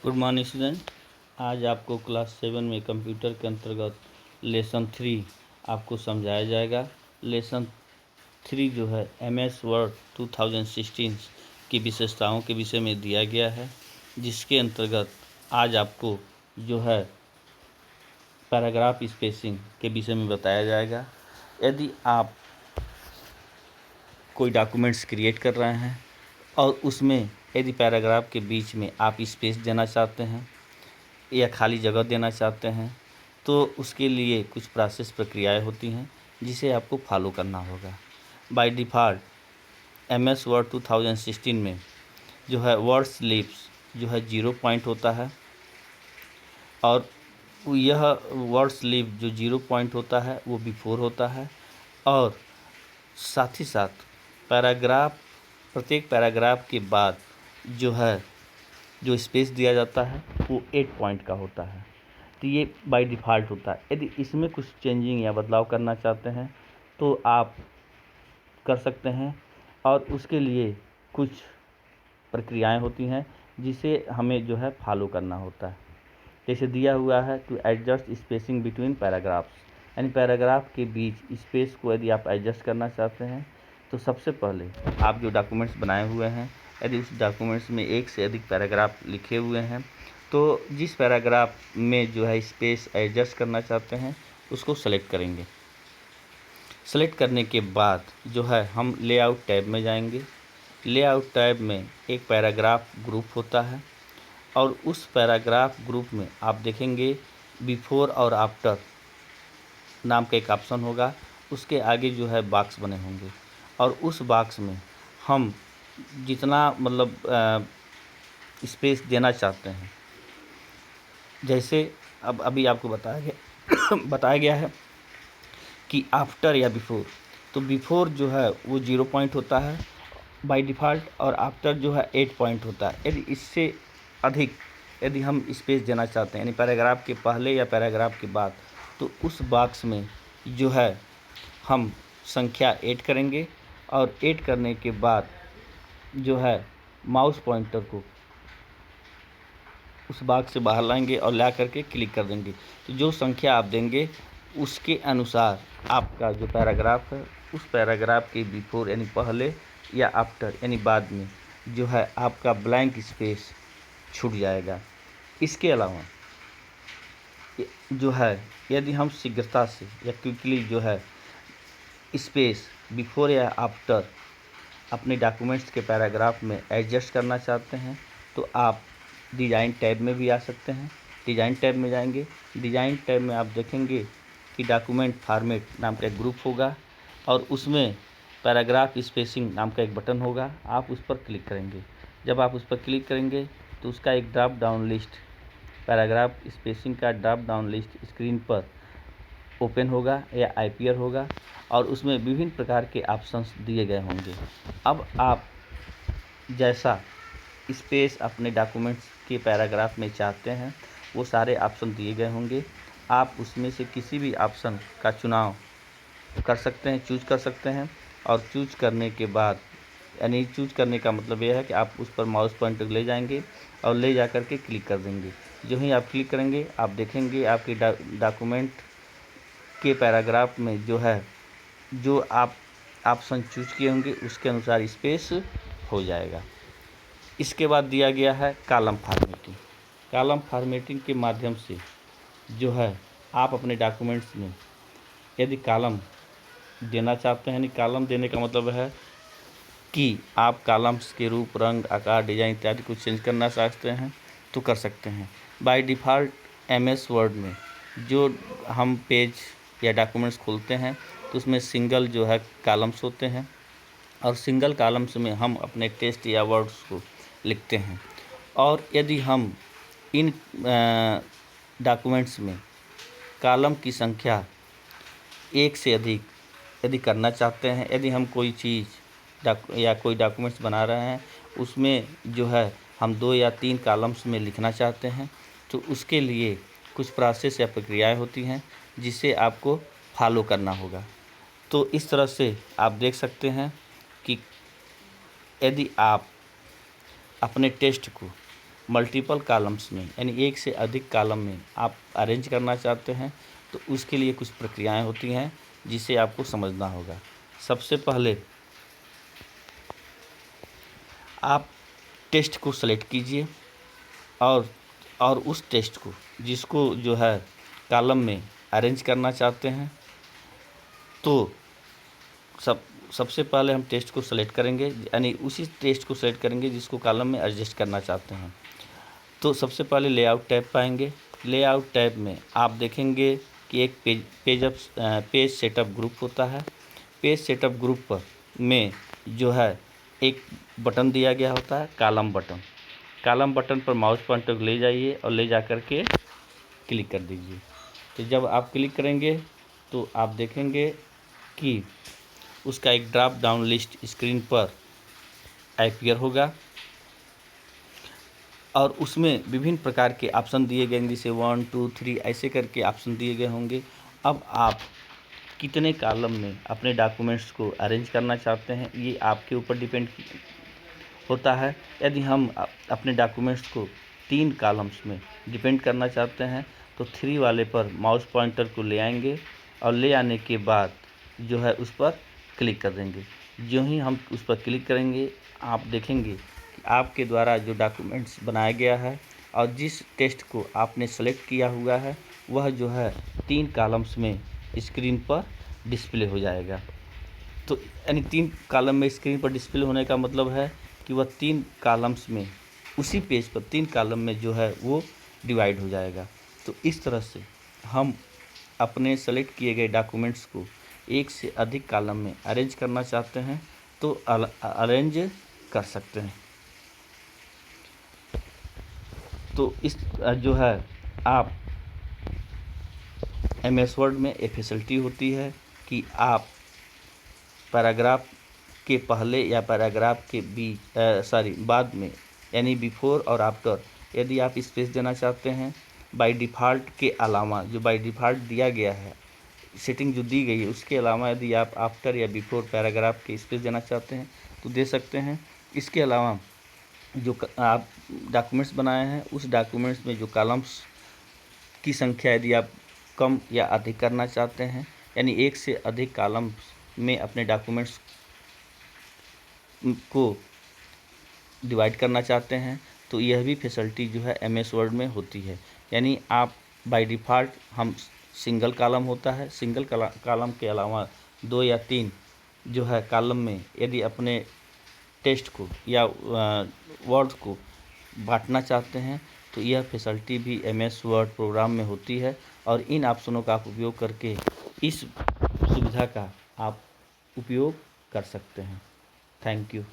Good morning student. आज आपको class 7 में कंप्यूटर के अंतर्गत लेसन 3 आपको समझाया जाएगा। लेसन 3 जो है MS वर्ड 2016 की विशेषताओं के विषय में दिया गया है, जिसके अंतर्गत आज आपको जो है पैराग्राफ स्पेसिंग के विषय में बताया जाएगा। यदि आप कोई डॉक्यूमेंट्स क्रिएट कर रहे हैं और उसमें यदि पैराग्राफ के बीच में आप स्पेस देना चाहते हैं या खाली जगह देना चाहते हैं, तो उसके लिए कुछ प्रोसेस प्रक्रियाएं होती हैं जिसे आपको फॉलो करना होगा। बाय डिफ़ॉल्ट MS वर्ड 2016 में जो है वर्ड स्लीव्स जो है 0 पॉइंट होता है, और यह वर्ड स्लीव जो 0 पॉइंट होता है वो बिफोर होता है, और साथ ही साथ प्रत्येक पैराग्राफ के बाद जो स्पेस दिया जाता है वो 8 पॉइंट का होता है। तो ये बाय डिफ़ॉल्ट होता है। यदि इसमें कुछ चेंजिंग या बदलाव करना चाहते हैं तो आप कर सकते हैं, और उसके लिए कुछ प्रक्रियाएं होती हैं जिसे हमें जो है फॉलो करना होता है। जैसे दिया हुआ है to adjust spacing between paragraphs, यानी पैराग्राफ के बीच स्पेस को यदि आप एडजस्ट करना चाहते हैं तो सबसे पहले आप जो डॉक्यूमेंट्स बनाए हुए हैं, यदि उस डॉक्यूमेंट्स में एक से अधिक पैराग्राफ लिखे हुए हैं, तो जिस पैराग्राफ में जो है स्पेस एडजस्ट करना चाहते हैं उसको सेलेक्ट करेंगे। सेलेक्ट करने के बाद जो है हम लेआउट टैब में जाएंगे। लेआउट टैब में एक पैराग्राफ ग्रुप होता है, और उस पैराग्राफ ग्रुप में आप देखेंगे बिफोर और आफ्टर नाम का एक ऑप्शन होगा। उसके आगे जो है बॉक्स बने होंगे, और उस बॉक्स में हम जितना स्पेस देना चाहते हैं, जैसे अब अभी आपको बताया गया है कि आफ्टर या बिफोर, तो बिफोर जो है वो 0 पॉइंट होता है बाय डिफ़ॉल्ट, और आफ्टर जो है 8 पॉइंट होता है। यदि इससे अधिक यदि हम स्पेस देना चाहते हैं, यानी पैराग्राफ के पहले या पैराग्राफ के बाद, तो उस बॉक्स में जो है हम संख्या 8 करेंगे, और 8 करने के बाद जो है माउस पॉइंटर को उस बॉक्स से बाहर लाएंगे और ला करके क्लिक कर देंगे। तो जो संख्या आप देंगे उसके अनुसार आपका जो पैराग्राफ है उस पैराग्राफ के बिफोर यानी पहले या आफ्टर यानी बाद में जो है आपका ब्लैंक स्पेस छूट जाएगा। इसके अलावा जो है यदि हम शीघ्रता से या क्विकली जो है स्पेस बिफोर या आफ्टर अपने डॉक्यूमेंट्स के पैराग्राफ में एडजस्ट करना चाहते हैं, तो आप डिज़ाइन टैब में भी आ सकते हैं। डिज़ाइन टैब में जाएंगे। डिज़ाइन टैब में आप देखेंगे कि डॉक्यूमेंट फॉर्मेट नाम का एक ग्रुप होगा, और उसमें पैराग्राफ स्पेसिंग नाम का एक बटन होगा। आप उस पर क्लिक करेंगे। जब आप उस पर क्लिक करेंगे तो उसका एक drop down list, paragraph spacing का ड्रॉप डाउन लिस्ट स्क्रीन पर ओपन होगा या अपीयर होगा, और उसमें विभिन्न प्रकार के ऑप्शंस दिए गए होंगे। अब आप जैसा स्पेस अपने डॉक्यूमेंट्स के पैराग्राफ में चाहते हैं वो सारे ऑप्शन दिए गए होंगे। आप उसमें से किसी भी ऑप्शन का चुनाव कर सकते हैं, चूज कर सकते हैं, और चूज करने के बाद यानी चूज करने का मतलब यह है कि आप उस पर माउस पॉइंटर ले जाएंगे और ले जा कर के क्लिक कर देंगे। जो ही आप क्लिक करेंगे आप देखेंगे आपके डॉक्यूमेंट के पैराग्राफ में जो आप ऑप्शन चूज किए होंगे उसके अनुसार स्पेस हो जाएगा। इसके बाद दिया गया है कॉलम फॉर्मेटिंग। कॉलम फॉर्मेटिंग के माध्यम से जो है आप अपने डॉक्यूमेंट्स में यदि कॉलम देना चाहते हैं, यानी कॉलम देने का मतलब है कि आप कॉलम्स के रूप, रंग, आकार, डिजाइन इत्यादि कुछ चेंज करना चाहते हैं तो कर सकते हैं। बाय डिफ़ॉल्ट MS वर्ड में जो हम पेज या डॉक्यूमेंट्स खोलते हैं तो उसमें सिंगल जो है कॉलम्स होते हैं, और सिंगल कॉलम्स में हम अपने टेक्स्ट या वर्ड्स को लिखते हैं। और यदि हम इन डॉक्यूमेंट्स में कॉलम की संख्या एक से अधिक यदि करना चाहते हैं, यदि हम कोई चीज़ या कोई डॉक्यूमेंट्स बना रहे हैं उसमें जो है हम 2 या 3 कॉलम्स में लिखना चाहते हैं, तो उसके लिए कुछ प्रोसेस या प्रक्रियाएं होती हैं जिसे आपको फॉलो करना होगा। तो इस तरह से आप देख सकते हैं कि यदि आप अपने टेक्स्ट को मल्टीपल कॉलम्स में यानी एक से अधिक कॉलम में आप अरेंज करना चाहते हैं तो उसके लिए कुछ प्रक्रियाएं होती हैं जिसे आपको समझना होगा। सबसे पहले आप टेस्ट को सेलेक्ट कीजिए और उस टेस्ट को जिसको जो है कॉलम में अरेंज करना चाहते हैं तो सबसे पहले हम टेस्ट को सेलेक्ट करेंगे, यानी उसी टेस्ट को सेलेक्ट करेंगे जिसको कॉलम में एडजस्ट करना चाहते हैं। तो सबसे पहले लेआउट टैब पाएंगे। लेआउट टैब में आप देखेंगे कि एक पेज सेटअप ग्रुप होता है। पेज सेटअप ग्रुप पर में जो है एक बटन दिया गया होता है, कॉलम बटन। कॉलम बटन पर माउस पॉइंटर को ले जाइए और ले जा कर के क्लिक कर दीजिए। तो जब आप क्लिक करेंगे तो आप देखेंगे कि उसका एक ड्रॉप डाउन लिस्ट स्क्रीन पर अपीयर होगा और उसमें विभिन्न प्रकार के ऑप्शन दिए गए, जैसे 1 2 3 ऐसे करके ऑप्शन दिए गए होंगे। अब आप कितने कॉलम में अपने डॉक्यूमेंट्स को अरेंज करना चाहते हैं ये आपके ऊपर डिपेंड होता है। यदि हम अपने डॉक्यूमेंट्स को 3 कॉलम्स में डिपेंड करना चाहते हैं तो 3 वाले पर माउस पॉइंटर को ले आएंगे और ले आने के बाद जो है उस पर क्लिक कर देंगे। जो ही हम उस पर क्लिक करेंगे आप देखेंगे कि आपके द्वारा जो डॉक्यूमेंट्स बनाया गया है और जिस टेस्ट को आपने सेलेक्ट किया हुआ है वह जो है 3 कॉलम्स में स्क्रीन पर डिस्प्ले हो जाएगा। तो यानी 3 कॉलम में स्क्रीन पर डिस्प्ले होने का मतलब है कि वह 3 कॉलम्स में उसी पेज पर 3 कॉलम में जो है वो डिवाइड हो जाएगा। तो इस तरह से हम अपने सेलेक्ट किए गए डॉक्यूमेंट्स को एक से अधिक कॉलम में अरेंज करना चाहते हैं तो अरेंज कर सकते हैं। तो इस जो है आप MS वर्ड में एक फैसिलिटी होती है कि आप पैराग्राफ के पहले या पैराग्राफ के बाद में यानी बिफोर और आफ्टर यदि आप स्पेस देना चाहते हैं बाय डिफ़ॉल्ट के अलावा, जो बाय डिफ़ॉल्ट दिया गया है सेटिंग जो दी गई है उसके अलावा यदि आप आफ्टर या बिफोर पैराग्राफ के स्पेस देना चाहते हैं तो दे सकते हैं। इसके अलावा जो आप डॉक्यूमेंट्स बनाए हैं उस डॉक्यूमेंट्स में जो कॉलम्स की संख्या यदि आप कम या अधिक करना चाहते हैं यानी एक से अधिक कॉलम्स में अपने डॉक्यूमेंट्स को डिवाइड करना चाहते हैं तो यह भी फैसिलिटी जो है MS वर्ड में होती है। यानी आप बाय डिफ़ॉल्ट हम सिंगल कॉलम होता है, सिंगल कॉलम के अलावा 2 या 3 जो है कॉलम में यदि अपने टेक्स्ट को या वर्ड को बांटना चाहते हैं तो यह फैसिलिटी भी MS वर्ड प्रोग्राम में होती है और इन ऑप्शनों का आप उपयोग करके इस सुविधा का आप उपयोग कर सकते हैं। Thank you.